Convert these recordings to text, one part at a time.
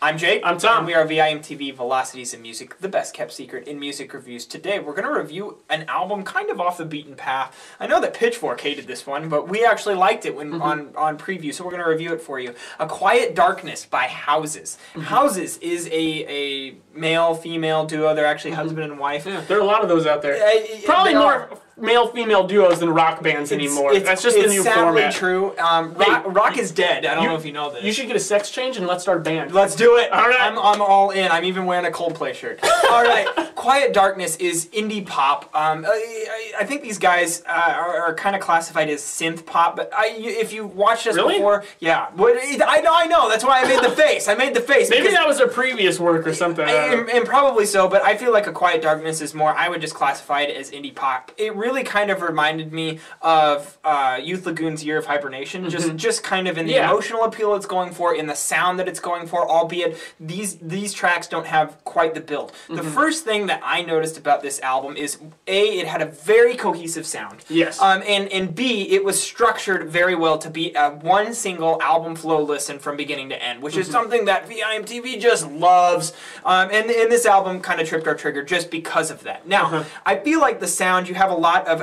I'm Jake. I'm Tom. And we are VIMTV Velocities in Music, the best kept secret in music reviews. Today we're going to review an album kind of off the beaten path. I know that Pitchfork hated this one, but we actually liked it when on preview, so we're going to review it for you. A Quiet Darkness by Houses. Houses is a male-female duo. They're actually husband and wife. Yeah, there are a lot of those out there. Probably more male-female duos than rock bands anymore. That's just the new format. It's sadly true. Rock is dead. I don't know if you know this. You should get a sex change and let's start a band. Let's do it. All right. I'm all in. I'm even wearing a Coldplay shirt. All right. Quiet Darkness is indie pop. I think these guys are kind of classified as synth pop, but if you watched us before, yeah. But I know. That's why I made the face. I made the face. Maybe that was their previous work or something. And probably so, but I feel like A Quiet Darkness is more, I would just classify it as indie pop. It really kind of reminded me of Youth Lagoon's Year of Hibernation, just kind of in the emotional appeal it's going for, in the sound that it's going for, albeit these tracks don't have quite the build. The first thing that I noticed about this album is, A, it had a very cohesive sound. Yes. And B, it was structured very well to be a one single album flow listen from beginning to end, which is something that VIMTV just loves. And this album kind of tripped our trigger just because of that. Now, I feel like the sound, you have a lot of,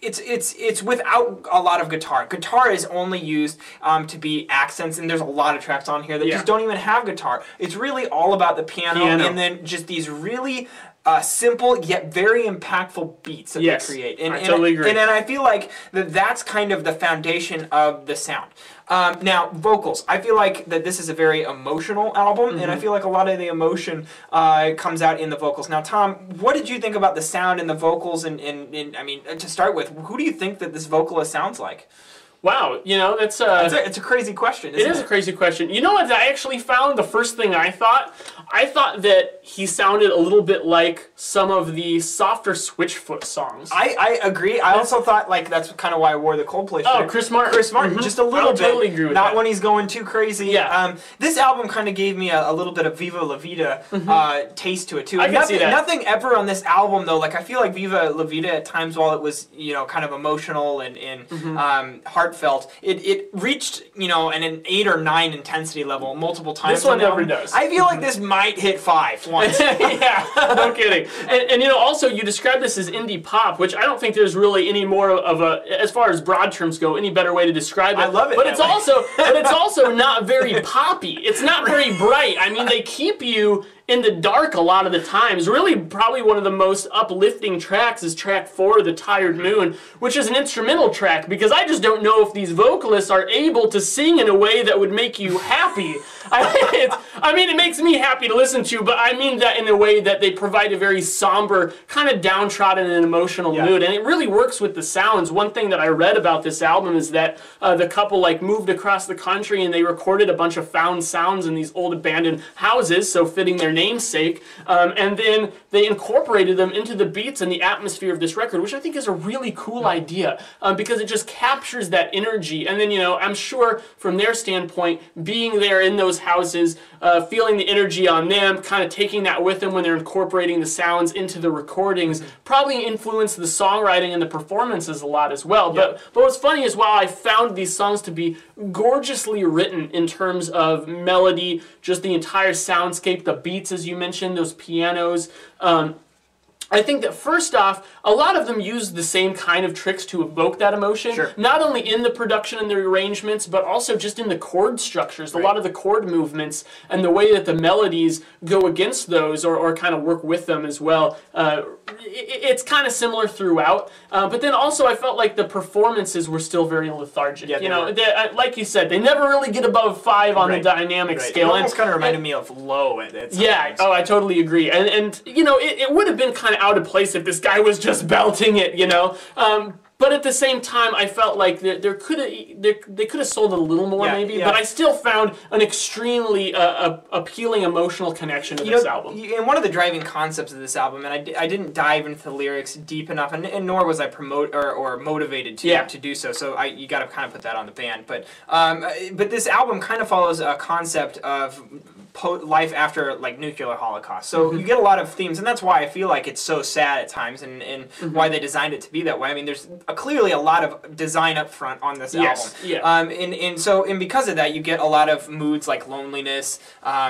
it's without a lot of guitar. Guitar is only used to be accents, and there's a lot of tracks on here that just don't even have guitar. It's really all about the piano. And then just these really simple yet very impactful beats that they create. And, I totally agree. And I feel like that's kind of the foundation of the sound. Now, vocals. I feel like that this is a very emotional album, and I feel like a lot of the emotion comes out in the vocals. Now, Tom, what did you think about the sound and the vocals? And I mean, to start with, who do you think that this vocalist sounds like? Wow, you know, it's a crazy question, isn't it? It is a crazy question. You know what I actually found? The first thing I thought that he sounded a little bit like some of the softer Switchfoot songs. I agree. I also thought, like, that's kind of why I wore the Coldplay shirt. Oh, Chris Martin. Chris Martin, just a little bit. I totally agree with Not that. when he's going too crazy. Yeah. This album kind of gave me a little bit of Viva La Vida taste to it, too. I can see that. Nothing ever on this album, though. Like, I feel like Viva La Vida at times, while it was, you know, kind of emotional and heartfelt, it reached, you know, an 8 or 9 intensity level multiple times. This one never does. I feel like this might hit 5 once. Yeah, no kidding. And you know, also you describe this as indie pop, which I don't think there's really any more of a, as far as broad terms go, any better way to describe it. I love it. But it's also not very poppy. It's not very bright. I mean, they keep you in the dark a lot of the times. Really, probably one of the most uplifting tracks is track 4, The Tired Moon, which is an instrumental track, because I just don't know if these vocalists are able to sing in a way that would make you happy. I mean, it makes me happy to listen to, but I mean that in a way that they provide a very somber, kind of downtrodden and emotional mood, and it really works with the sounds. One thing that I read about this album is that the couple moved across the country and they recorded a bunch of found sounds in these old abandoned houses, so fitting their namesake, and then they incorporated them into the beats and the atmosphere of this record, which I think is a really cool idea, because it just captures that energy. And then, you know, I'm sure from their standpoint, being there in those houses, feeling the energy on them, kind of taking that with them when they're incorporating the sounds into the recordings, probably influenced the songwriting and the performances a lot as well. But what's funny is, while I found these songs to be gorgeously written in terms of melody, just the entire soundscape, the beats, as you mentioned, those pianos, I think that first off, a lot of them use the same kind of tricks to evoke that emotion, not only in the production and the arrangements, but also just in the chord structures, a lot of the chord movements, and the way that the melodies go against those or kind of work with them as well. It's kind of similar throughout, but then also I felt like the performances were still very lethargic. You know, like you said, they never really get above 5 on the dynamic scale. It almost kind of reminded me of Low at some points. Oh, I totally agree. And you know, it would have been kind of out of place if this guy was just belting it, you know. But at the same time, I felt like they could have sold it a little more, maybe. But I still found an extremely appealing emotional connection to this album. And one of the driving concepts of this album, and I didn't dive into the lyrics deep enough, and nor was I motivated to do so. So you got to kind of put that on the band. But this album kind of follows a concept of life after like nuclear holocaust. So you get a lot of themes, and that's why I feel like it's so sad at times, and why they designed it to be that way. I mean, there's clearly a lot of design up front on this album. Yeah. And because of that, you get a lot of moods like loneliness,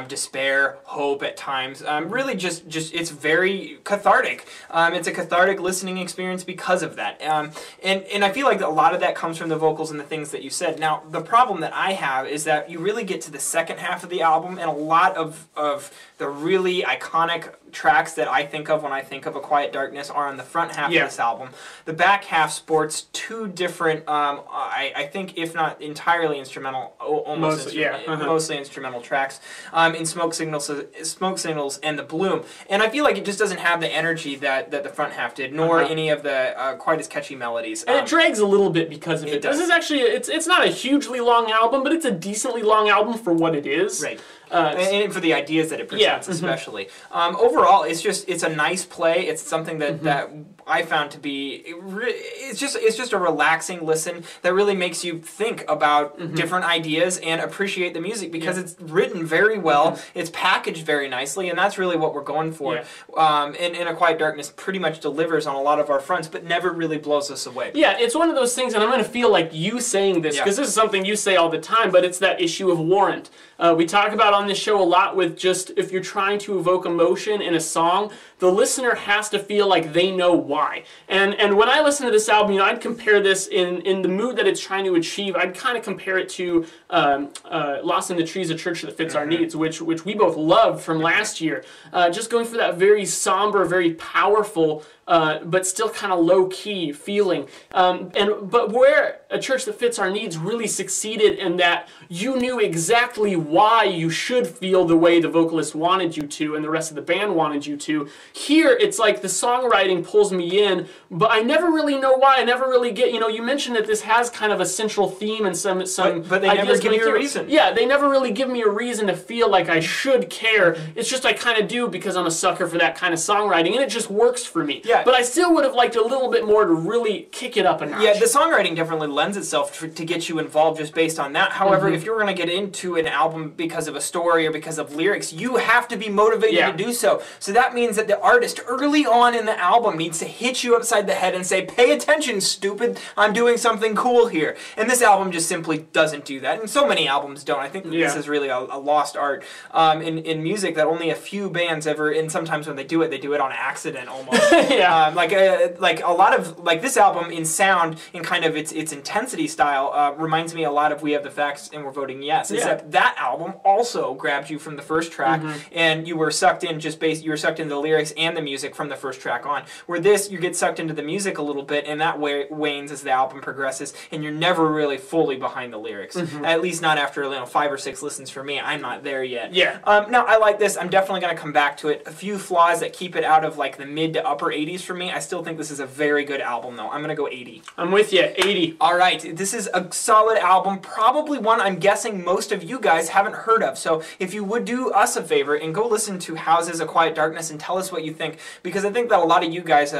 despair, hope at times. Really, just it's very cathartic. It's a cathartic listening experience because of that. And I feel like a lot of that comes from the vocals and the things that you said. Now, the problem that I have is that you really get to the second half of the album, and a lot of the really iconic tracks that I think of when I think of A Quiet Darkness are on the front half of this album. The back half sports two different, I think, if not entirely instrumental, mostly instrumental tracks in Smoke Signals and The Bloom. And I feel like it just doesn't have the energy that the front half did, nor any of the quite as catchy melodies. And it drags a little bit because of it. This is actually, it's not a hugely long album, but it's a decently long album for what it is. Right. And for the ideas that it presents, especially. Overall, it's a nice play. It's something that I found to be it's just a relaxing listen that really makes you think about different ideas and appreciate the music because it's written very well. It's packaged very nicely, and that's really what we're going for. And A Quiet Darkness pretty much delivers on a lot of our fronts, but never really blows us away. Yeah, it's one of those things, and I'm going to feel like you saying this because this is something you say all the time, but it's that issue of warrant. We talk about on this show a lot with just if you're trying to evoke emotion in a song, the listener has to feel like they know why. And when I listen to this album, I'd compare this in the mood that it's trying to achieve. I'd kind of compare it to Lost in the Trees, A Church That Fits Our Needs, which we both loved from last year. Just going for that very somber, very powerful, but still kind of low-key feeling. But where A Church That Fits Our Needs really succeeded in that you knew exactly why you should feel the way the vocalist wanted you to and the rest of the band wanted you to. Here, it's like the songwriting pulls me in, but I never really know why. I never really get, you mentioned that this has kind of a central theme and some but they never give you a reason. Yeah, they never really give me a reason to feel like I should care. It's just I kind of do because I'm a sucker for that kind of songwriting, and it just works for me. Yeah. But I still would have liked a little bit more to really kick it up a notch. Yeah, the songwriting definitely lends itself to get you involved just based on that. However, if you're going to get into an album because of a story or because of lyrics, you have to be motivated to do so. So that means that the artist early on in the album needs to hit you upside the head and say, pay attention, stupid, I'm doing something cool here. And this album just simply doesn't do that. And so many albums don't. I think that this is really a lost art in music that only a few bands ever, and sometimes when they do it on accident almost. Like a lot of, like this album in sound, in kind of its intensity style, reminds me a lot of We Have the Facts and We're Voting Yes. Except that album also grabbed you from the first track, and you were sucked in you were sucked into the lyrics and the music from the first track on. Where this, you get sucked into the music a little bit, and that wanes as the album progresses, and you're never really fully behind the lyrics. At least not after 5 or 6 listens for me. I'm not there yet. Now, I like this. I'm definitely going to come back to it. A few flaws that keep it out of like the mid to upper 80s for me. I still think this is a very good album, though. I'm going to go 80. I'm with you. 80. All right. This is a solid album. Probably one I'm guessing most of you guys haven't heard of. So if you would do us a favor and go listen to Houses, A Quiet Darkness and tell us what you think, because I think that a lot of you guys,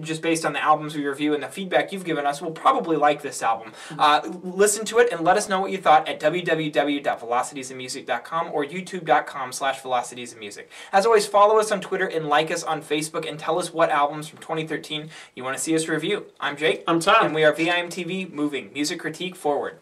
just based on the albums we review and the feedback you've given us, will probably like this album. Listen to it and let us know what you thought at www.velocitiesandmusic.com or youtube.com/velocitiesandmusic. As always, follow us on Twitter and like us on Facebook and tell us what albums from 2013 you want to see us review. I'm Jake. I'm Tom. And we are VIMTV, moving music critique forward.